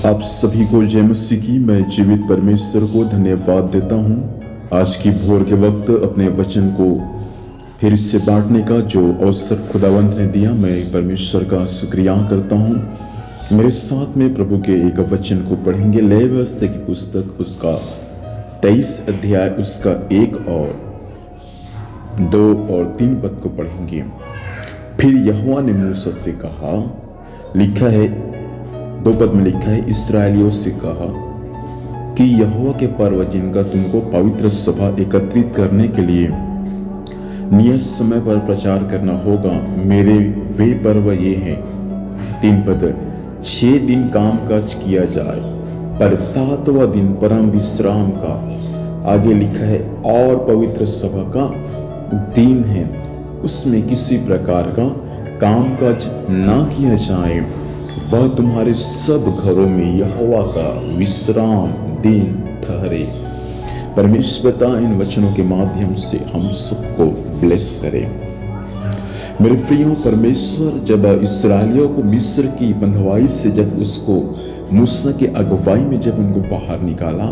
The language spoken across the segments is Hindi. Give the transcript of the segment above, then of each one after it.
आप सभी को जय मसीह की। मैं जीवित परमेश्वर को धन्यवाद देता हूँ आज की भोर के वक्त अपने वचन को फिर से बांटने का जो अवसर खुदावंत ने दिया। मैं परमेश्वर का शुक्रिया करता हूँ। मेरे साथ में प्रभु के एक वचन को पढ़ेंगे। लय व्यवस्था की पुस्तक उसका 23 अध्याय उसका 1 और 2 और 3 पद को पढ़ेंगे। फिर यहोवा ने मूसा से कहा, लिखा है 2 पद में लिखा है, इस्राएलियों से कहा कि यहोवा के पर्व जिनका तुमको पवित्र सभा एकत्रित करने के लिए नियत समय पर प्रचार करना होगा, मेरे वे पर्व ये हैं। 3 पद, 6 दिन काम काज किया जाए, पर 7वां दिन परम विश्राम का। आगे लिखा है, और पवित्र सभा का दिन है, उसमें किसी प्रकार का काम काज ना किया जाए। वह तुम्हारे सब घरों में यहोवा का विश्राम दिन ठहरे। परमेश्वर पिता इन वचनों के माध्यम से हम सबको ब्लेस करे। मेरे प्रियो, परमेश्वर जब इस्राएलियों को मिस्र की बंधुआई से जब उसको मूसा की अगुवाई में जब उनको बाहर निकाला,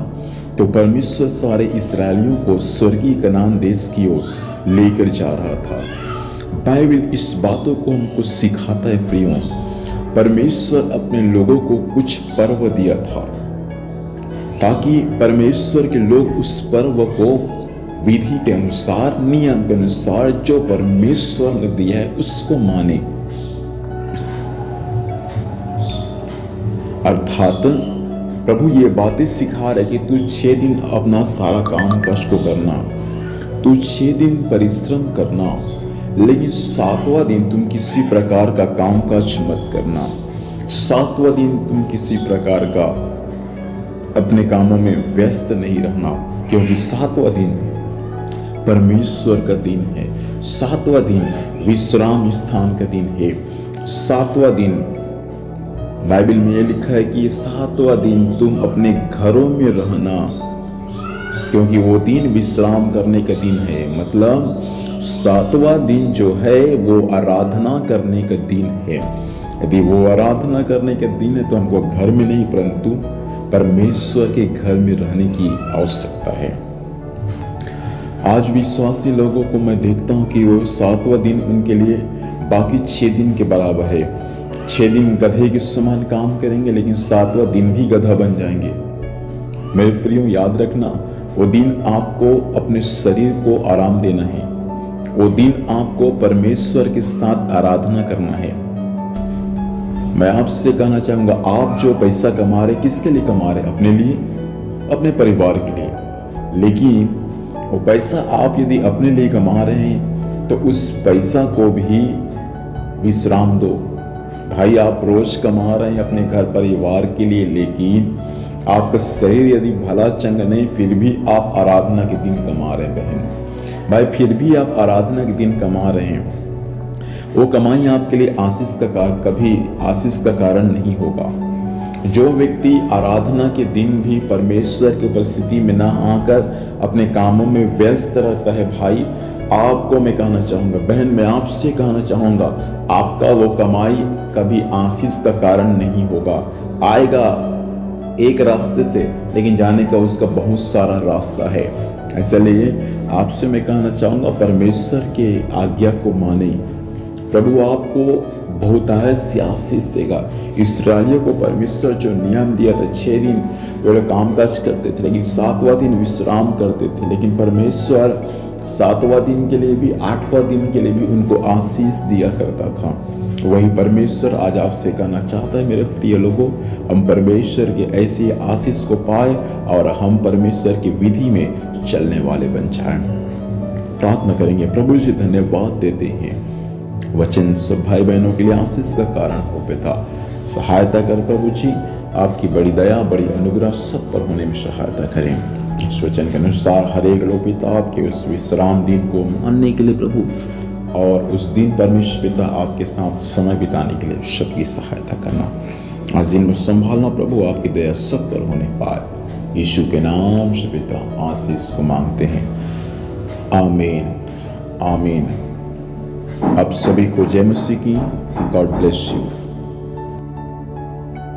तो परमेश्वर सारे इस्राएलियों को स्वर्गीय कनान देश की ओर लेकर जा रहा था। बाइबल इस बातों को हमको सिखाता है। प्रियो, परमेश्वर अपने लोगों को कुछ पर्व दिया था ताकि परमेश्वर के लोग उस पर्व को विधि के अनुसार, नियम के अनुसार जो परमेश्वर ने दिया है उसको माने। अर्थात प्रभु ये बातें सिखा रहे कि तू 6 दिन अपना सारा काम काज को करना, तू 6 दिन परिश्रम करना, लेकिन 7वां दिन तुम किसी प्रकार का काम काज मत करना। 7वां दिन तुम किसी प्रकार का अपने कामों में व्यस्त नहीं रहना, क्योंकि 7वां दिन परमेश्वर का दिन है। 7वां दिन विश्राम स्थान का दिन है। 7वां दिन बाइबल में यह लिखा है कि 7वां दिन तुम अपने घरों में रहना, क्योंकि वो दिन विश्राम करने का दिन है। मतलब 7वां दिन जो है वो आराधना करने का दिन है। यदि वो आराधना करने का दिन है तो हमको घर में नहीं परंतु परमेश्वर के घर में रहने की आवश्यकता है। आज विश्वासी लोगों को मैं देखता हूँ कि वो 7वां दिन उनके लिए बाकी 6 दिन के बराबर है। 6 दिन गधे के समान काम करेंगे, लेकिन 7वां दिन भी गधा बन जाएंगे। मेरे प्रियो, याद रखना, वो दिन आपको अपने शरीर को आराम देना है। वो दिन आपको परमेश्वर के साथ आराधना करना है। मैं आपसे कहना चाहूंगा, आप जो पैसा कमा रहे किसके लिए कमा रहे? अपने लिए, अपने परिवार के लिए। लेकिन वो पैसा आप यदि अपने लिए कमा रहे हैं तो उस पैसा को भी विश्राम दो। भाई, आप रोज कमा रहे हैं अपने घर परिवार के लिए, लेकिन आपका शरीर यदि भला चंगा नहीं, फिर भी आप आराधना के दिन कमा रहे हैं। बहन भाई, फिर भी आप आराधना के दिन कमा रहे हैं, वो कमाई आपके लिए कभी आशीष का कारण नहीं होगा। जो व्यक्ति आराधना के दिन भी परमेश्वर की उपस्थिति में ना आकर अपने कामों में व्यस्त रहता है, भाई आपको मैं कहना चाहूँगा, बहन मैं आपसे कहना चाहूँगा, आपका वो कमाई कभी आशीष का कारण नहीं होगा। आएगा एक रास्ते से, लेकिन जाने का उसका बहुत सारा रास्ता है। इसलिए आपसे मैं कहना चाहूँगा, परमेश्वर के आज्ञा को माने, प्रभु आपको बहुतायत से आशीष देगा। इस्राएलियों को परमेश्वर जो नियम दिया था, 6 दिन वो लोग कामकाज करते थे, लेकिन 7वां दिन विश्राम करते थे। लेकिन परमेश्वर 7वां दिन के लिए भी, 8वां दिन के लिए भी उनको आशीष दिया करता था। वही परमेश्वर आज आपसे कहना चाहता है, मेरे प्रिय लोगों, हम परमेश्वर के ऐसी आशीष को पाए और हम परमेश्वर की विधि में चलने वाले बन जाएं। प्रार्थना करेंगे। प्रभु जी, धन्यवाद देते हैं, वचन सब भाई बहनों के लिए आशीष का कारण हो पिता। सहायता कर प्रभु जी, आपकी बड़ी दया, बड़ी अनुग्रह सब पर होने में सहायता करें। इस वचन के अनुसार हर एक लोग पिता आपके उस विश्राम दिन को मानने के लिए प्रभु, और उस दिन परमेश्वर पिता आपके साथ समय बिताने के लिए सबकी सहायता करना। आज दिन में संभालना प्रभु, आपकी दया सब पर होने पाए। यीशु के नाम से पिता आशीष को मांगते हैं, आमीन आमीन। आप सभी को जय मसीह की। God bless you.